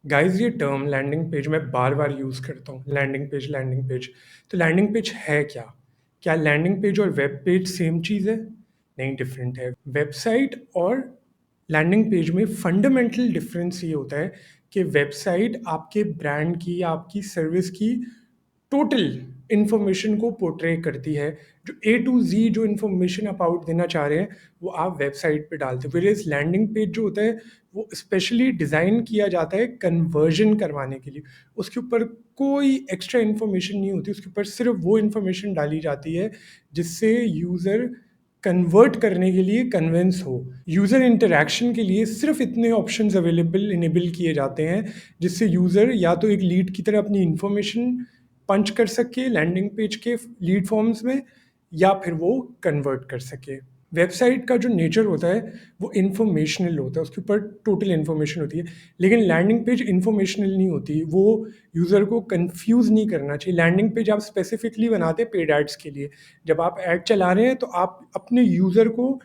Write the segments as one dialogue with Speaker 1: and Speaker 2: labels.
Speaker 1: Guys ये term landing page मैं बार बार use करता हूँ, लैंडिंग पेज। तो लैंडिंग पेज है क्या? क्या लैंडिंग पेज और वेब पेज सेम चीज़ है? नहीं, डिफरेंट है। वेबसाइट और लैंडिंग पेज में फंडामेंटल डिफरेंस ये होता है कि वेबसाइट आपके ब्रांड की या आपकी सर्विस की टोटल इन्फॉर्मेशन को पोर्ट्रे करती है। जो ए टू जी जो इन्फॉर्मेशन आप आउट देना चाह रहे हैं वो आप वेबसाइट पे डालते हैं। वेयर लैंडिंग पेज जो होता है वो स्पेशली डिज़ाइन किया जाता है कन्वर्जन करवाने के लिए। उसके ऊपर कोई एक्स्ट्रा इन्फॉर्मेशन नहीं होती, उसके ऊपर सिर्फ वो इन्फॉर्मेशन डाली जाती है जिससे यूज़र कन्वर्ट करने के लिए कन्विंस हो। यूज़र इंटरैक्शन के लिए सिर्फ इतने ऑप्शंस अवेलेबल इनेबल किए जाते हैं जिससे यूज़र या तो एक लीड की तरह अपनी इन्फॉर्मेशन पंच कर सके लैंडिंग पेज के लीड फॉर्म्स में, या फिर वो कन्वर्ट कर सके। वेबसाइट का जो नेचर होता है वो इन्फॉर्मेशनल होता है, उसके ऊपर टोटल इन्फॉर्मेशन होती है। लेकिन लैंडिंग पेज इन्फॉर्मेशनल नहीं होती, वो यूज़र को कंफ्यूज नहीं करना चाहिए। लैंडिंग पेज आप स्पेसिफिकली बनाते हैं पेड एड्स के लिए। जब आप ऐड चला रहे हैं तो आप अपने यूज़र को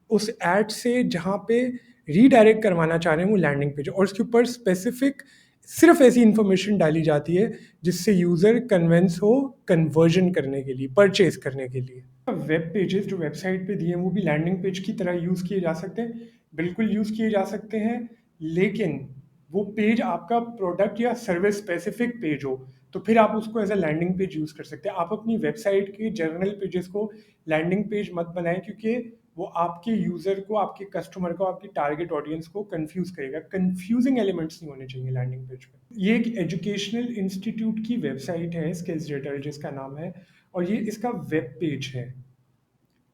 Speaker 1: उस ऐड से जहाँ पे रीडायरेक्ट करवाना चाह रहे हैं वो लैंडिंग पेज, और उसके ऊपर स्पेसिफिक सिर्फ ऐसी इन्फॉर्मेशन डाली जाती है जिससे यूज़र कन्विंस हो कन्वर्जन करने के लिए, परचेज करने के लिए। वेब पेजेस जो वेबसाइट पे दिए हैं वो भी लैंडिंग पेज की तरह यूज़ किए जा सकते हैं, बिल्कुल यूज़ किए जा सकते हैं। लेकिन वो पेज आपका प्रोडक्ट या सर्विस स्पेसिफिक पेज हो तो फिर आप उसको as a landing page use कर सकते हैं। आप अपनी वेबसाइट के जर्नल पेजेस को लैंडिंग पेज मत बनाएं, क्योंकि वो आपके यूज़र को, आपके कस्टमर को, आपकी टारगेट ऑडियंस को कंफ्यूज करेगा। कंफ्यूजिंग एलिमेंट्स नहीं होने चाहिए लैंडिंग पेज पे। ये एक एजुकेशनल इंस्टीट्यूट की वेबसाइट है, स्किल्स जेटर जिसका नाम है, और ये इसका वेब पेज है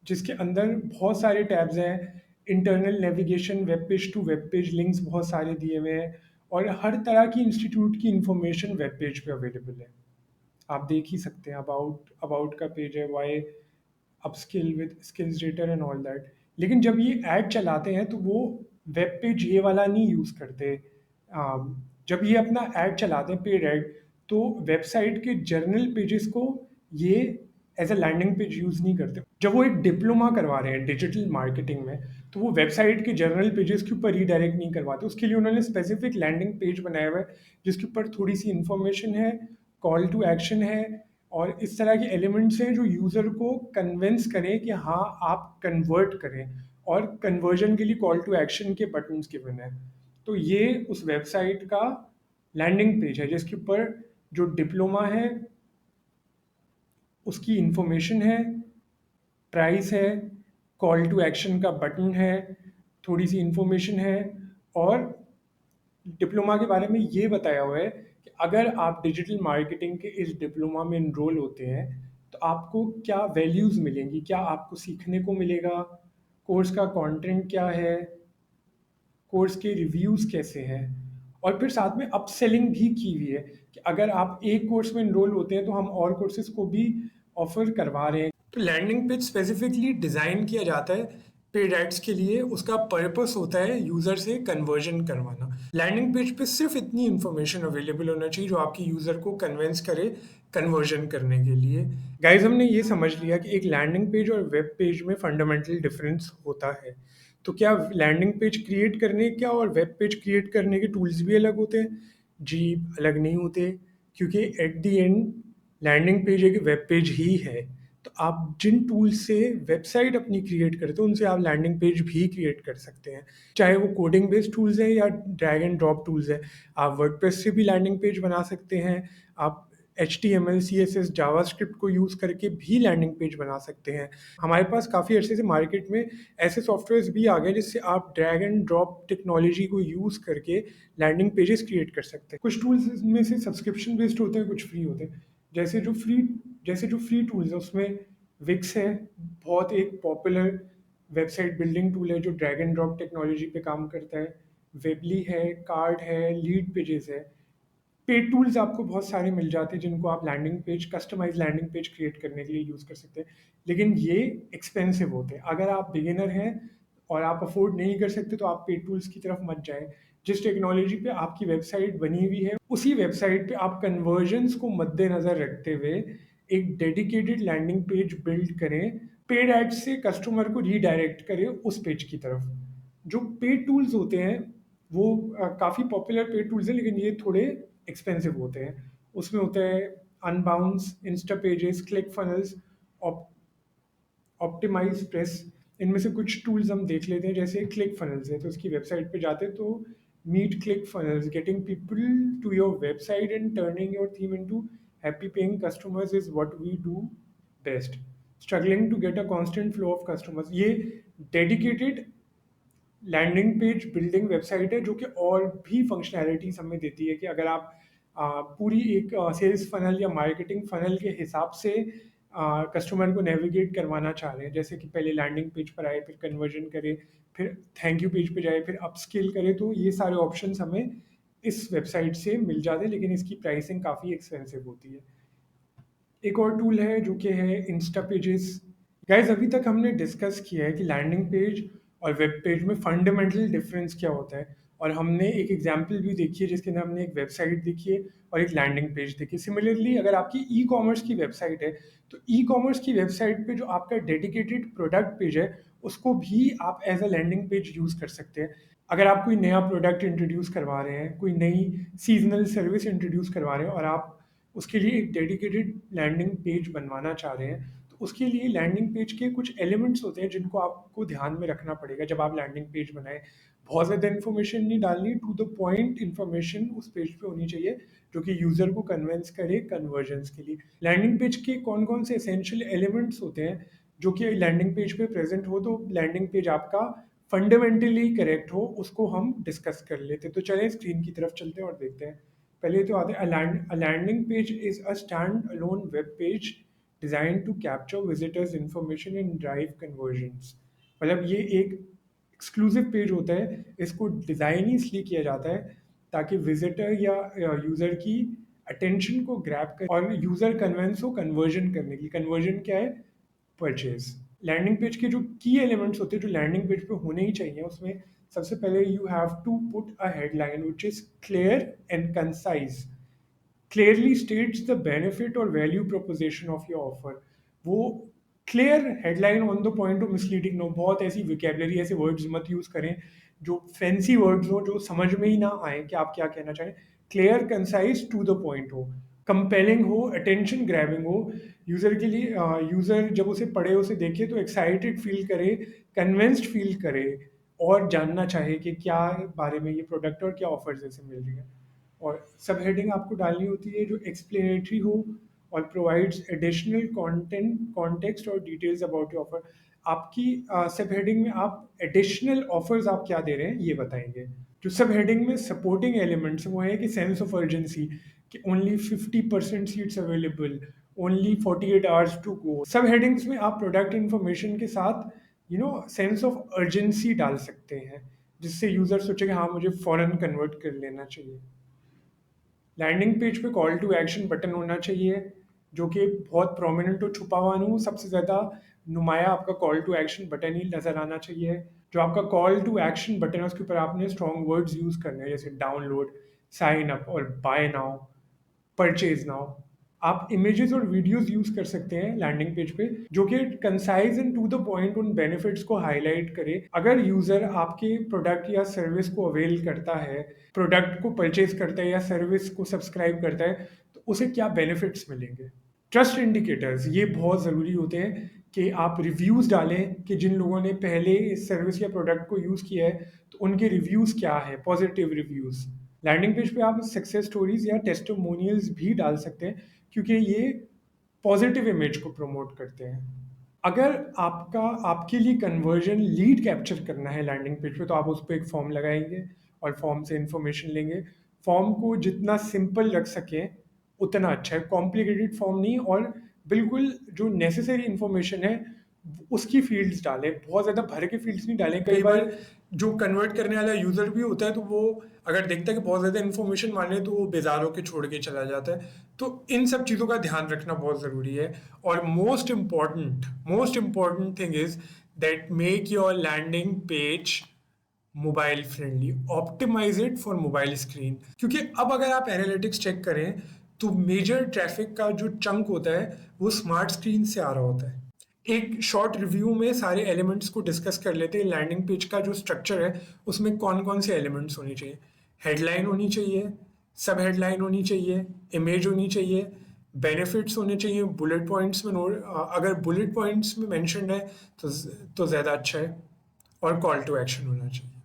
Speaker 1: जिसके अंदर बहुत सारे टैब्स हैं। Internal navigation, web page to web page links बहुत सारे दिए हुए हैं, और हर तरह की इंस्टीट्यूट की इंफॉर्मेशन वेब पेज पे अवेलेबल है। आप देख ही सकते हैं, अबाउट अबाउट का पेज है, why upskill with skills rater and all that. लेकिन जब ये ऐड चलाते हैं तो वो वेब पेज ये वाला नहीं यूज़ करते। जब ये अपना ऐड चलाते हैं पेड ऐड, तो वेबसाइट के जर्नल पेजेस को ये as a landing page use नहीं करते। जब वो एक डिप्लोमा करवा रहे हैं डिजिटल मार्केटिंग में तो वो वेबसाइट के जर्नल पेजेस के ऊपर रीडायरेक्ट नहीं करवाते। उसके लिए उन्होंने स्पेसिफिक लैंडिंग पेज बनाया हुआ है जिसके ऊपर थोड़ी सी इंफॉर्मेशन है, कॉल टू एक्शन है, और इस तरह के एलिमेंट्स हैं जो यूज़र को कन्विंस करें कि हाँ आप कन्वर्ट करें, और कन्वर्जन के लिए कॉल टू एक्शन के बटन्स गिवन है। तो ये उस वेबसाइट का लैंडिंग पेज है जिसके ऊपर जो डिप्लोमा है उसकी इंफॉर्मेशन है, प्राइस है, कॉल टू एक्शन का बटन है, थोड़ी सी इंफॉर्मेशन है, और डिप्लोमा के बारे में ये बताया हुआ है कि अगर आप डिजिटल मार्केटिंग के इस डिप्लोमा में इनरोल होते हैं तो आपको क्या वैल्यूज़ मिलेंगी, क्या आपको सीखने को मिलेगा, कोर्स का कंटेंट क्या है, कोर्स के रिव्यूज़ कैसे हैं, और फिर साथ में अपसेलिंग भी की हुई है कि अगर आप एक कोर्स में इनरोल होते हैं तो हम और कोर्सेज को भी ऑफर करवा रहे हैं। तो लैंडिंग पेज स्पेसिफिकली डिज़ाइन किया जाता है पेड एड्स के लिए। उसका पर्पस होता है यूज़र से कन्वर्जन करवाना। लैंडिंग पेज पे सिर्फ इतनी इन्फॉर्मेशन अवेलेबल होना चाहिए जो आपकी यूज़र को कन्विंस करे कन्वर्जन करने के लिए। गाइज हमने ये समझ लिया कि एक लैंडिंग पेज और वेब पेज में फंडामेंटल डिफरेंस होता है। तो क्या लैंडिंग पेज क्रिएट करने क्या और वेब पेज क्रिएट करने के टूल्स भी अलग होते हैं? जी, अलग नहीं होते, क्योंकि at the end landing page एक वेब पेज ही है। तो आप जिन टूल्स से वेबसाइट अपनी क्रिएट करते हो उनसे आप लैंडिंग पेज भी क्रिएट कर सकते हैं, चाहे वो कोडिंग बेस्ड टूल्स हैं या ड्रैग एंड ड्रॉप टूल्स हैं। आप वर्डप्रेस से भी लैंडिंग पेज बना सकते हैं, आप HTML CSS जावास्क्रिप्ट को यूज़ करके भी लैंडिंग पेज बना सकते हैं। हमारे पास काफ़ी अर्से से मार्केट में ऐसे सॉफ्टवेयर्स भी आ गए जिससे आप ड्रैग एंड ड्रॉप टेक्नोलॉजी को यूज़ करके लैंडिंग पेजेस क्रिएट कर सकते हैं। कुछ टूल्स में से सब्सक्रिप्शन बेस्ड होते हैं, कुछ फ्री होते हैं। जैसे जो फ्री टूल्स है उसमें विक्स है, बहुत एक पॉपुलर वेबसाइट बिल्डिंग टूल है जो ड्रैग एंड ड्रॉप टेक्नोलॉजी पे काम करता है। वेबली है, कार्ड है, लीड पेजेस है। पेड टूल्स आपको बहुत सारे मिल जाते हैं जिनको आप landing page, customize landing page create करने के लिए यूज़ कर सकते हैं, लेकिन ये एक्सपेंसिव होते हैं। अगर आप बिगिनर हैं और आप अफोर्ड नहीं कर सकते तो आप पेड टूल्स की तरफ मत जाएं। जिस टेक्नोलॉजी पे आपकी वेबसाइट बनी हुई है उसी वेबसाइट पे आप कन्वर्जन्स को मद्देनज़र रखते हुए एक डेडिकेटेड लैंडिंग पेज बिल्ड करें, पेड एड से कस्टमर को रीडायरेक्ट करें उस पेज की तरफ। जो पेड टूल्स होते हैं वो काफ़ी पॉपुलर पेड टूल्स हैं, लेकिन ये थोड़े एक्सपेंसिव होते हैं। उसमें होते हैं Unbounce, Instapages, ClickFunnels, OptimizePress. इनमें से कुछ टूल्स हम देख लेते हैं। जैसे क्लिक फनल्स है, तो उसकी वेबसाइट पे जाते हैं तो meet ClickFunnels, getting people to your website and turning your theme into happy paying customers is what we do best. Struggling to get a constant flow of customers, ये dedicated landing page building website है जो कि और भी functionalities हमें देती है कि अगर आप पूरी एक सेल्स फनल या मार्केटिंग फनल के हिसाब से कस्टमर को नेविगेट करवाना चाह रहे हैं, जैसे कि पहले लैंडिंग पेज पर आए, फिर कन्वर्जन करे, फिर थैंक यू पेज पे जाए, फिर अपस्केल करे, तो ये सारे ऑप्शंस हमें इस वेबसाइट से मिल जाते हैं, लेकिन इसकी प्राइसिंग काफ़ी एक्सपेंसिव होती है। एक और टूल है जो कि है इंस्टा पेजेस। गाइस, अभी तक हमने डिस्कस किया है कि लैंडिंग पेज और वेब पेज में फंडामेंटल डिफरेंस क्या होता है, और हमने एक एग्जांपल भी देखी है जिसके अंदर हमने एक वेबसाइट देखी है और एक लैंडिंग पेज देखी। सिमिलरली अगर आपकी ई कॉमर्स की वेबसाइट है, तो ई कॉमर्स की वेबसाइट पे जो आपका डेडिकेटेड प्रोडक्ट पेज है, उसको भी आप as a landing page use कर सकते हैं। अगर आप कोई नया प्रोडक्ट इंट्रोड्यूस करवा रहे हैं, कोई नई सीजनल सर्विस इंट्रोड्यूस करवा रहे हैं और आप उसके लिए एक डेडिकेटेड लैंडिंग पेज बनवाना चाह रहे हैं, तो उसके लिए लैंडिंग पेज के कुछ एलिमेंट्स होते हैं जिनको आपको ध्यान में रखना पड़ेगा जब आप लैंडिंग पेज बनाएं। बहुत ज़्यादा इन्फॉर्मेशन नहीं डालनी, टू द पॉइंट इन्फॉर्मेशन उस पेज पे होनी चाहिए जो कि यूज़र को कन्विंस करे कन्वर्जन्स के लिए। लैंडिंग पेज के कौन कौन से एसेंशियल एलिमेंट्स होते हैं जो कि लैंडिंग पेज पे प्रेजेंट हो, तो लैंडिंग पेज आपका फंडामेंटली करेक्ट हो, उसको हम डिस्कस कर लेते हैं। तो चलें स्क्रीन की तरफ चलते हैं और देखते हैं। पहले तो आते हैं a landing page is a stand-alone web page designed to capture visitors information and drive conversions। मतलब ये एक एक्सक्लूसिव पेज होता है, इसको डिज़ाइन ही इसलिए किया जाता है ताकि विजिटर या यूज़र की अटेंशन को ग्रैब कर और यूज़र कन्वेंस हो कन्वर्जन करने की। कन्वर्जन क्या है? परचेज। लैंडिंग पेज के जो की एलिमेंट्स होते हैं जो लैंडिंग पेज पे होने ही चाहिए, उसमें सबसे पहले you have to put a headline which is clear and concise, clearly states the benefit और value proposition of your offer. वो clear headline on the point, of misleading no, बहुत ऐसी विकेबलरी, ऐसे वर्ड्स मत यूज करें जो fancy words हो, जो समझ में ही ना आए कि आप क्या कहना चाहें। Clear, concise, to the point हो, कंपेलिंग हो, अटेंशन ग्रैबिंग हो, यूजर के लिए, यूजर जब उसे पढ़े, उसे देखे तो एक्साइटेड फील करे, कन्विंस्ड फील करे और जानना चाहे कि क्या बारे में ये प्रोडक्ट और क्या ऑफर्स ऐसे मिल रही है। और सब हेडिंग आपको डालनी होती है जो एक्सप्लेनेटरी हो और प्रोवाइड्स एडिशनल कंटेंट, कॉन्टेक्स्ट और डिटेल्स अबाउट योर ऑफर। आपकी सब हेडिंग में आप एडिशनल ऑफर्स आप क्या दे रहे हैं ये बताएंगे। जो सब हेडिंग में सपोर्टिंग एलिमेंट्स वो है कि सेंस ऑफ अर्जेंसी, कि only 50% seats available, only 48 hours to go. सब हेडिंग्स में आप प्रोडक्ट इन्फॉर्मेशन के साथ सेंस ऑफ अर्जेंसी डाल सकते हैं, जिससे यूजर सोचे कि हाँ मुझे फौरन कन्वर्ट कर लेना चाहिए। लैंडिंग पेज पे कॉल टू एक्शन बटन होना चाहिए जो कि बहुत प्रोमिनेंट हो, छुपा हुआ नहीं हो, सबसे ज़्यादा नुमाया आपका कॉल टू एक्शन बटन ही नज़र आना चाहिए। जो आपका कॉल टू एक्शन बटन है उसके ऊपर आपने स्ट्रॉन्ग वर्ड्स यूज़ करने हैं, जैसे डाउनलोड, साइन अप और बाय नाउ, परचेज नाउ। आप इमेजेस और वीडियोस यूज कर सकते हैं लैंडिंग पेज पे जो कि concise and to the point उन बेनिफिट्स को हाईलाइट करे। अगर यूजर आपके प्रोडक्ट या सर्विस को अवेल करता है, प्रोडक्ट को परचेज करता है या सर्विस को सब्सक्राइब करता है, तो उसे क्या बेनिफिट्स मिलेंगे। ट्रस्ट इंडिकेटर्स ये बहुत ज़रूरी होते हैं कि आप रिव्यूज़ डालें कि जिन लोगों ने पहले इस सर्विस या प्रोडक्ट को यूज़ किया है तो उनके रिव्यूज़ क्या है, पॉजिटिव रिव्यूज़। लैंडिंग पेज पे आप सक्सेस स्टोरीज या टेस्टिमोनियल्स भी डाल सकते हैं क्योंकि ये पॉजिटिव इमेज को प्रमोट करते हैं। अगर आपका आपके लिए कन्वर्जन लीड कैप्चर करना है लैंडिंग पेज पे, तो आप उस पर एक फॉर्म लगाएंगे और फॉर्म से इंफॉर्मेशन लेंगे। फॉर्म को जितना सिंपल रख सकें उतना अच्छा है, कॉम्प्लिकेटेड फॉर्म नहीं, और बिल्कुल जो नेसेसरी इंफॉर्मेशन है उसकी फील्ड्स डालें, बहुत ज़्यादा भर के फील्ड्स नहीं डालें। कई बार जो कन्वर्ट करने वाला यूज़र भी होता है तो वो अगर देखता है कि बहुत ज़्यादा इन्फॉर्मेशन मांगे तो वो बेजार होकर छोड़ के चला जाता है। तो इन सब चीज़ों का ध्यान रखना बहुत ज़रूरी है। और most important thing is that make your landing page mobile friendly, optimize it for mobile screen. क्योंकि अब अगर आप एनालिटिक्स चेक करें तो मेजर ट्रैफिक का जो चंक होता है वो स्मार्ट स्क्रीन से आ रहा होता है। एक शॉर्ट रिव्यू में सारे एलिमेंट्स को डिस्कस कर लेते हैं। लैंडिंग पेज का जो स्ट्रक्चर है उसमें कौन कौन से एलिमेंट्स होने चाहिए। हेडलाइन होनी चाहिए, सब हेडलाइन होनी चाहिए, इमेज होनी चाहिए, बेनिफिट्स होने चाहिए, बुलेट पॉइंट्स में नोट, अगर बुलेट पॉइंट्स में मेंशन है तो ज़्यादा अच्छा है, और कॉल टू एक्शन होना चाहिए।